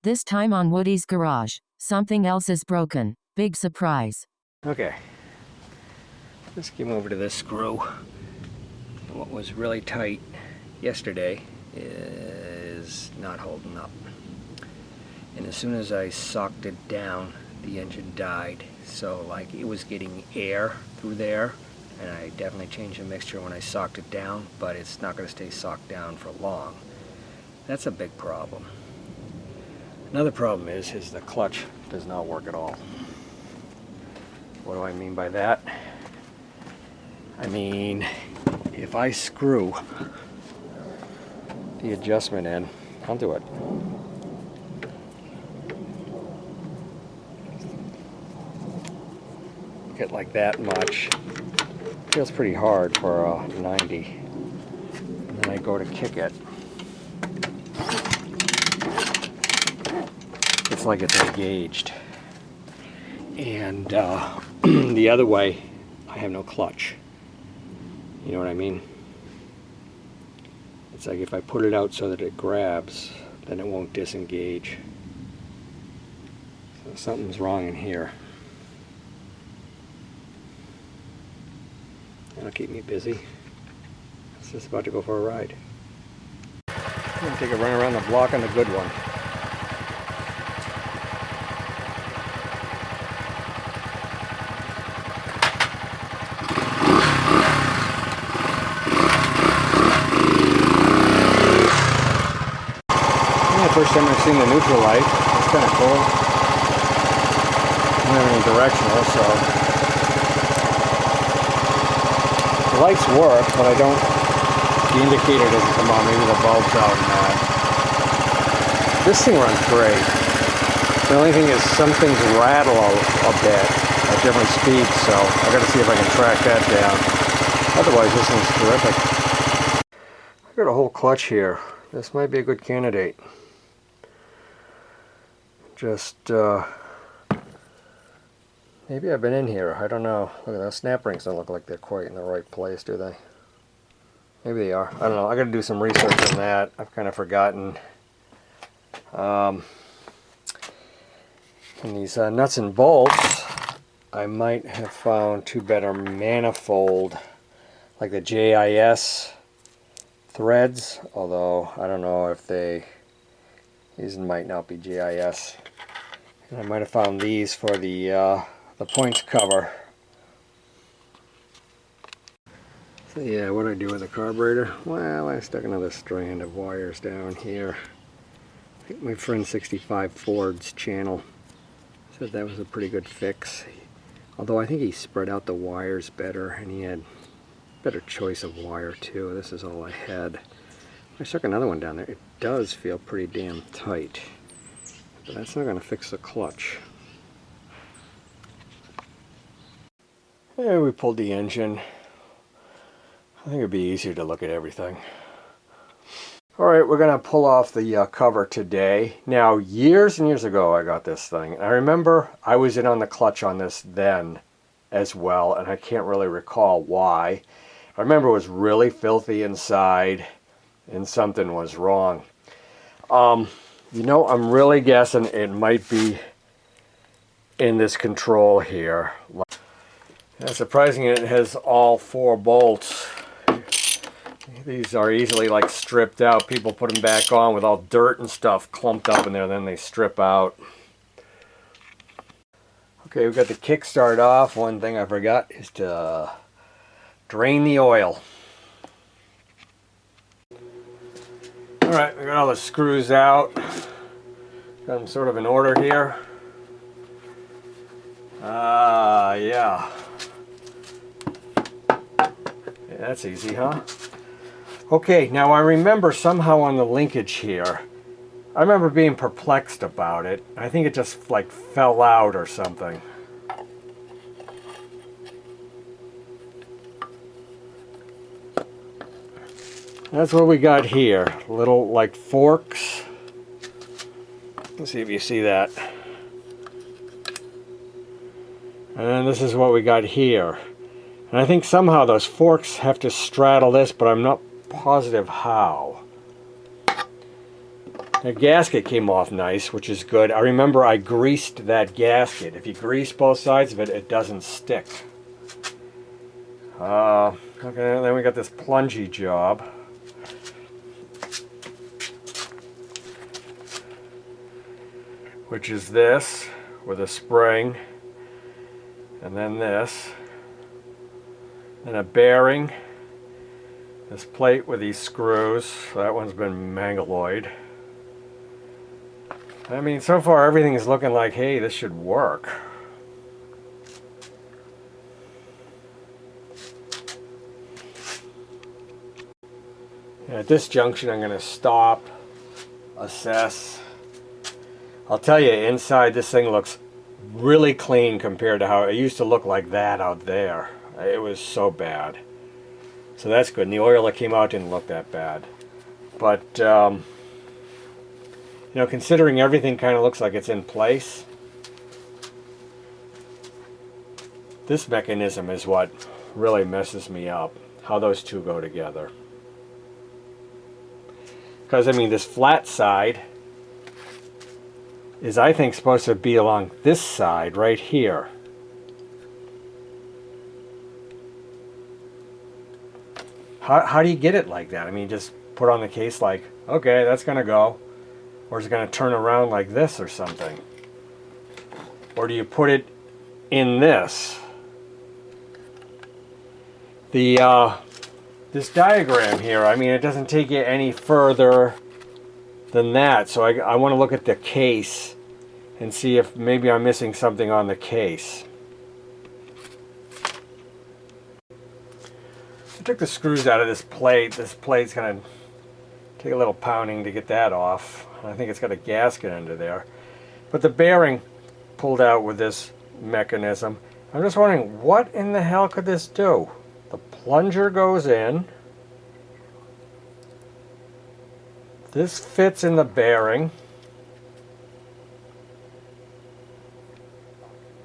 This time on Woody's garage. Something else is broken. Big surprise. Okay. Let's come over to this screw. What was really tight yesterday is not holding up. And as soon as I socked it down, the engine died. So like it was getting air through there, and I definitely changed the mixture when I socked it down, but it's not going to stay socked down for long. That's a big problem. Another problem is the clutch does not work at all. What do I mean by that? I mean, if I screw the adjustment in, I'll do it. Get like that much. Feels pretty hard for a 90. And then I go to kick it. It's like it's engaged. And the other way, I have no clutch. You know what I mean? It's like if I put it out so that it grabs, then it won't disengage. So something's wrong in here. That'll keep me busy. It's just about to go for a ride. I'm gonna take a run around the block on the good one. First time I've seen the neutral light. It's kind of cool. I don't have any directional, so the lights work, but I don't. The indicator doesn't come on. Maybe the bulb's out and that. This thing runs great. The only thing is some things rattle a bit at different speeds, so I got to see if I can track that down. Otherwise, this thing's terrific. I've got a whole clutch here. This might be a good candidate. Just, maybe I've been in here, I don't know. Look at those snap rings, don't look like they're quite in the right place, do they? Maybe they are, I don't know, I gotta do some research on that. I've kind of forgotten. And these nuts and bolts, I might have found two better manifold, like the JIS threads, although I don't know if these might not be JIS. And I might have found these for the points cover. So yeah, what do I do with the carburetor? Well, I stuck another strand of wires down here. I think my friend 65 Ford's channel said that was a pretty good fix. Although I think he spread out the wires better, and he had better choice of wire too. This is all I had. I stuck another one down there. It does feel pretty damn tight, but that's not going to fix the clutch. There, we pulled the engine. I think it'd be easier to look at everything. Alright, we're going to pull off the cover today. Now, years and years ago I got this thing. And I remember I was in on the clutch on this then as well, and I can't really recall why. I remember it was really filthy inside, and something was wrong. You know, I'm really guessing it might be in this control here. It's surprising it has all 4 bolts. These are easily like stripped out. People put them back on with all dirt and stuff clumped up in there, then they strip out. Okay, we've got the kickstart off. One thing I forgot is to drain the oil. Alright, we got all the screws out. Got them sort of in order here. Yeah. That's easy, huh? Okay, now I remember somehow on the linkage here, I remember being perplexed about it. I think it just like fell out or something. That's what we got here. Little like forks. Let's see if you see that. And then this is what we got here. And I think somehow those forks have to straddle this, but I'm not positive how. The gasket came off nice, which is good. I remember I greased that gasket. If you grease both sides of it, it doesn't stick. Okay, then we got this plungy job. Which is this with a spring, and then this, and a bearing, this plate with these screws. That one's been mangaloid. I mean, so far everything is looking like, hey, this should work. At this junction I'm going to stop, assess. I'll tell you, inside this thing looks really clean compared to how it used to look like that out there. It was so bad. So that's good. And the oil that came out didn't look that bad. But, you know, considering everything kind of looks like it's in place, this mechanism is what really messes me up, how those two go together. Because, I mean, this flat side is, I think, supposed to be along this side right here. How do you get it like that? I mean, just put on the case like, okay, that's going to go. Or is it going to turn around like this or something? Or do you put it in this? This diagram here, I mean, it doesn't take you any further than that. So I want to look at the case and see if maybe I'm missing something on the case. I took the screws out of this plate. This plate's going to take a little pounding to get that off. I think it's got a gasket under there. But the bearing pulled out with this mechanism. I'm just wondering, what in the hell could this do? The plunger goes in. This fits in the bearing.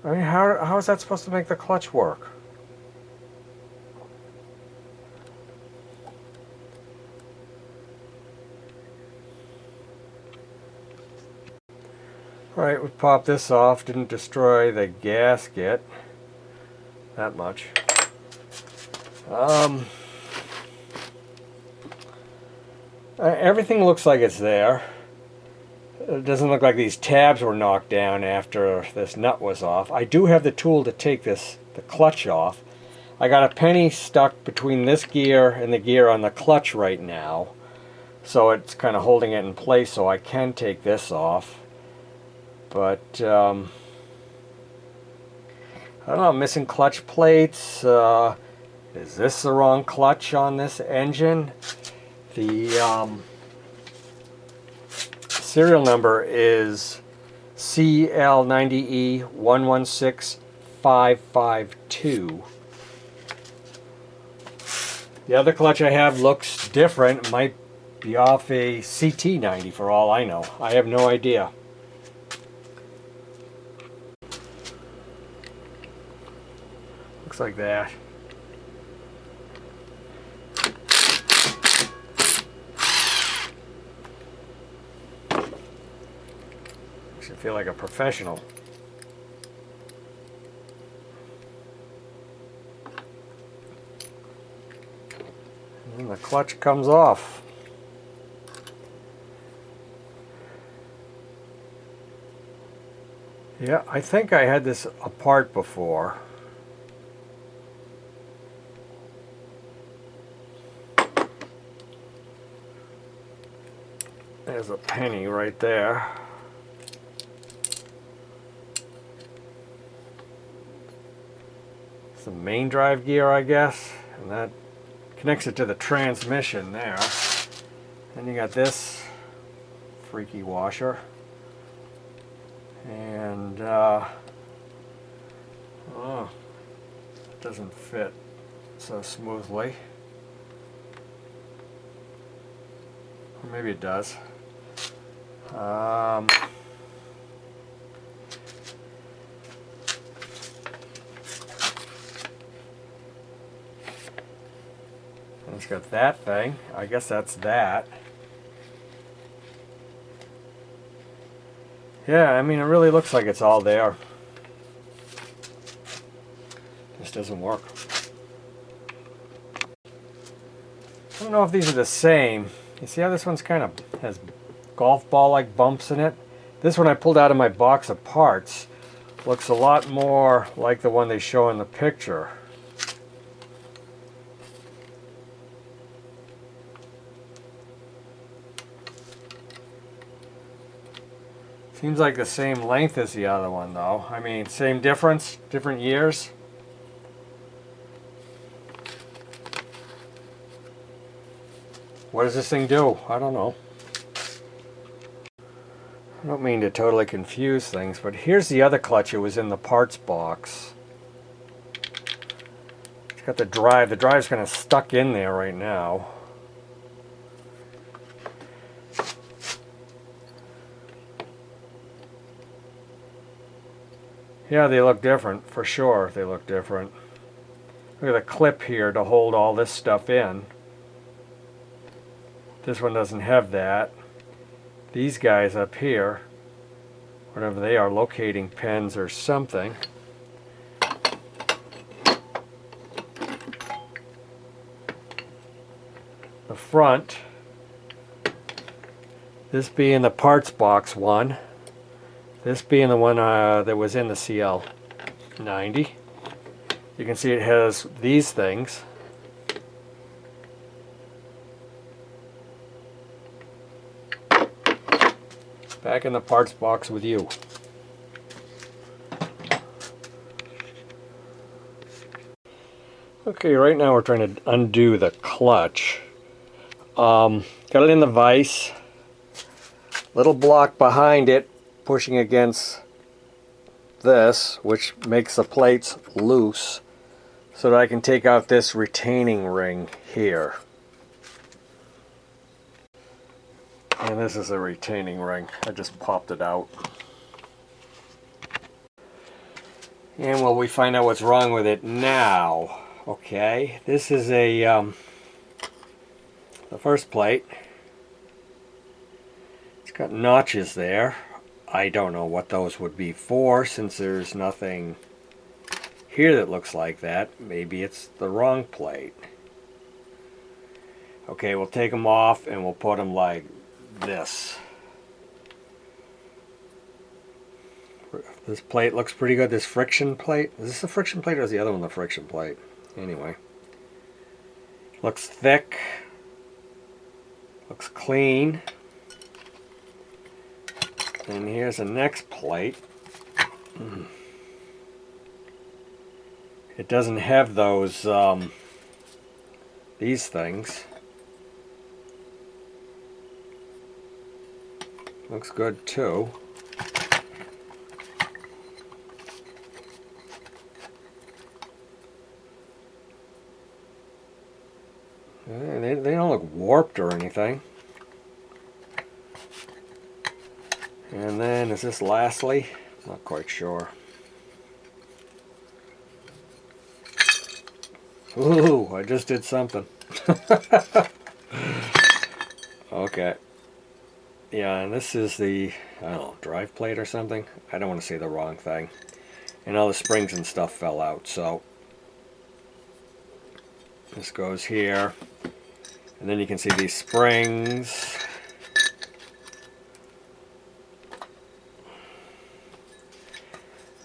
I mean, how is that supposed to make the clutch work? Alright, we popped this off. Didn't destroy the gasket that much. Everything looks like it's there. It doesn't look like these tabs were knocked down after this nut was off. I do have the tool to take the clutch off. I got a penny stuck between this gear and the gear on the clutch right now. So it's kind of holding it in place so I can take this off. But, I don't know, I'm missing clutch plates. Is this the wrong clutch on this engine? The serial number is CL90E116552. The other clutch I have looks different. It might be off a CT90 for all I know. I have no idea. Looks like that. Makes you feel like a professional. And the clutch comes off. Yeah, I think I had this apart before. There's a penny right there. It's the main drive gear, I guess, and that connects it to the transmission there. Then you got this freaky washer, and oh, it doesn't fit so smoothly. Or maybe it does. It's got that thing. I guess that's that. Yeah, I mean, it really looks like it's all there. This doesn't work. I don't know if these are the same. You see how this one's kind of has golf ball like bumps in it? This one I pulled out of my box of parts looks a lot more like the one they show in the picture. Seems like the same length as the other one though. I mean, same difference, different years. What does this thing do? I don't know. I don't mean to totally confuse things, but here's the other clutch. It was in the parts box. It's got the drive. The drive's kind of stuck in there right now. Yeah, they look different, for sure. They look different. Look at the clip here to hold all this stuff in. This one doesn't have that. These guys up here, whatever they are, locating pins or something. The front, this being the parts box one, this being the one that was in the CL90. You can see it has these things. Back in the parts box with you. Okay, right now we're trying to undo the clutch. Got it in the vise. Little block behind it pushing against this, which makes the plates loose so that I can take out this retaining ring here. And this is a retaining ring. I just popped it out. And well, we find out what's wrong with it now. Okay, this is the first plate. It's got notches there. I don't know what those would be for, since there's nothing here that looks like that. Maybe it's the wrong plate. Okay, we'll take them off and we'll put them like this. This plate looks pretty good. This friction plate, is this the friction plate or is the other one the friction plate? Anyway, looks thick, looks clean. And here's the next plate. It doesn't have those these things. Looks good too. They don't look warped or anything. And then is this lastly? Not quite sure. Ooh, I just did something. Okay. Yeah, and this is the, I don't know, drive plate or something. I don't want to say the wrong thing. And all the springs and stuff fell out, so this goes here. And then you can see these springs.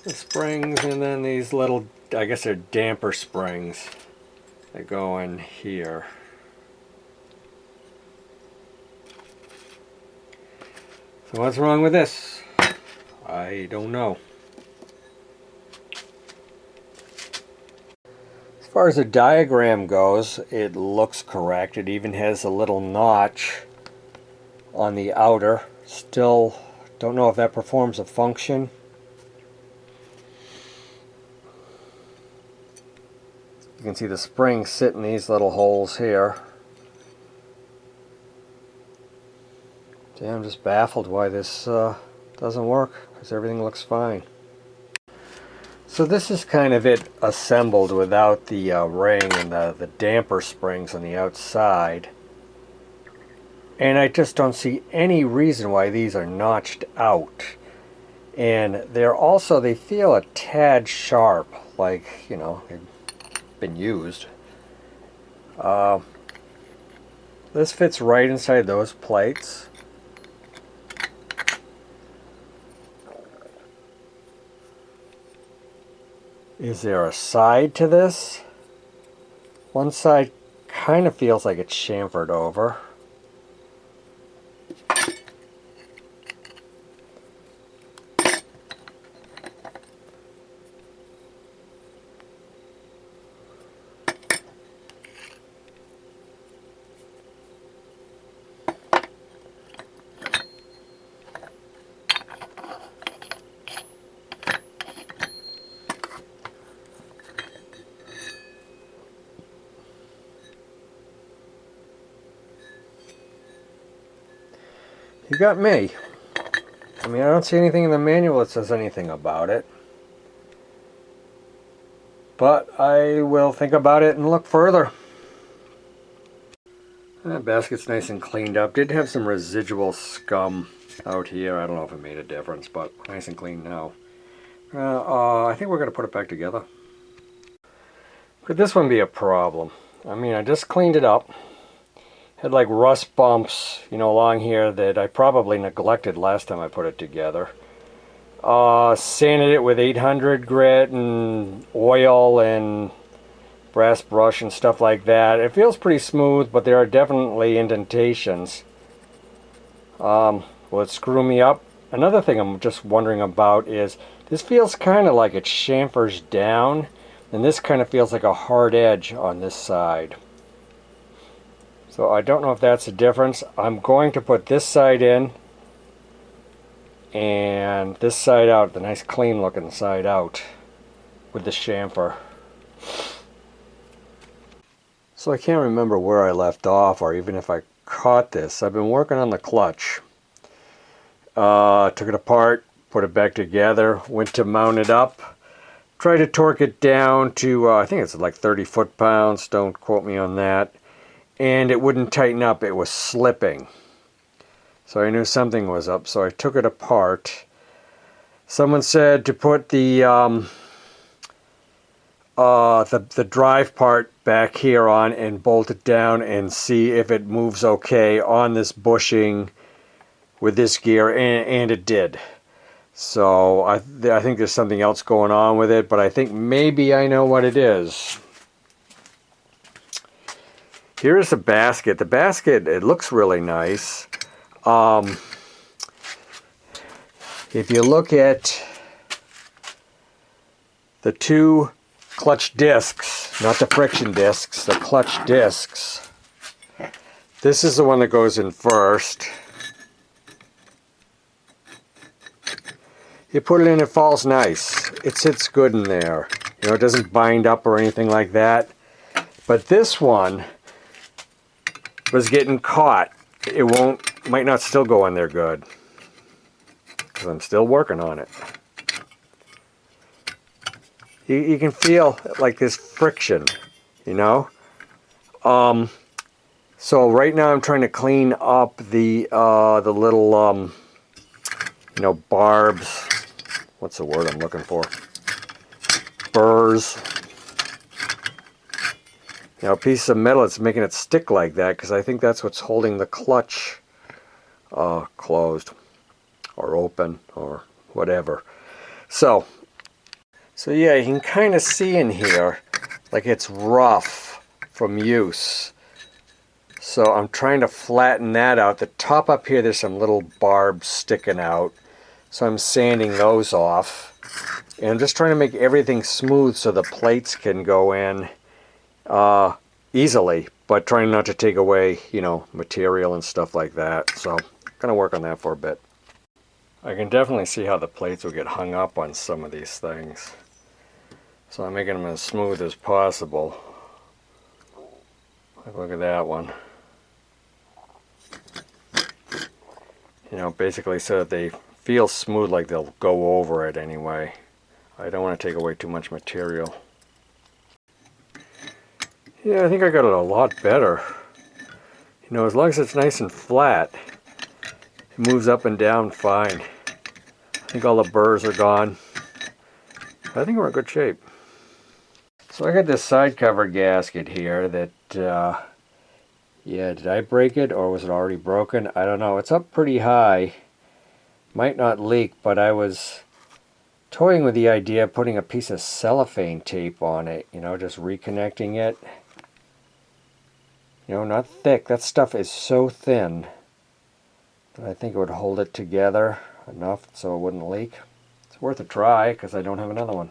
The springs, and then these little, I guess they're damper springs that go in here. So what's wrong with this? I don't know. As far as the diagram goes, it looks correct. It even has a little notch on the outer. Still don't know if that performs a function. You can see the springs sit in these little holes here. Yeah, I'm just baffled why this doesn't work, because everything looks fine. So this is kind of it assembled without the ring and the damper springs on the outside. And I just don't see any reason why these are notched out. And they feel a tad sharp, like, you know, they've been used. This fits right inside those plates. Is there a side to this? One side kind of feels like it's chamfered over. You got me. I mean, I don't see anything in the manual that says anything about it. But I will think about it and look further. That basket's nice and cleaned up. Did have some residual scum out here. I don't know if it made a difference, but nice and clean now. I think we're going to put it back together. Could this one be a problem? I mean, I just cleaned it up. Had like rust bumps, you know, along here that I probably neglected last time I put it together. Sanded it with 800 grit and oil and brass brush and stuff like that. It feels pretty smooth, but there are definitely indentations. Will it screw me up? Another thing I'm just wondering about is this feels kind of like it chamfers down, and this kind of feels like a hard edge on this side. So I don't know if that's a difference. I'm going to put this side in and this side out, the nice clean looking side out with the chamfer. So I can't remember where I left off or even if I caught this. I've been working on the clutch. Took it apart, put it back together, went to mount it up. Tried to torque it down to, I think it's like 30 foot-pounds, don't quote me on that. And it wouldn't tighten up, it was slipping. So I knew something was up, so I took it apart. Someone said to put the drive part back here on and bolt it down and see if it moves okay on this bushing with this gear, and it did. So I think there's something else going on with it, but I think maybe I know what it is. Here's the basket. The basket, it looks really nice. If you look at the two clutch discs, not the friction discs, the clutch discs, this is the one that goes in first. You put it in, it falls nice. It sits good in there. You know, it doesn't bind up or anything like that. But this one was getting caught. It might not still go in there good, because I'm still working on it. You can feel like this friction, you know. So right now I'm trying to clean up the little you know, barbs. What's the word I'm looking for? Burrs. You know, a piece of metal that's making it stick like that, because I think that's what's holding the clutch closed or open or whatever. So yeah, you can kind of see in here like it's rough from use. So I'm trying to flatten that out. The top up here, there's some little barbs sticking out. So I'm sanding those off. And I'm just trying to make everything smooth so the plates can go in easily, but trying not to take away, you know, material and stuff like that. So I'm going to work on that for a bit. I can definitely see how the plates will get hung up on some of these things. So I'm making them as smooth as possible. Look at that one. You know, basically so that they feel smooth, like they'll go over it anyway. I don't want to take away too much material. Yeah, I think I got it a lot better. You know, as long as it's nice and flat, it moves up and down fine. think all the burrs are gone. I think we're in good shape. So I got this side cover gasket here that, yeah, did I break it or was it already broken? I don't know. It's up pretty high. Might not leak, but I was toying with the idea of putting a piece of cellophane tape on it, you know, just reconnecting it. You know, not thick. That stuff is so thin that I think it would hold it together enough so it wouldn't leak. It's worth a try because I don't have another one.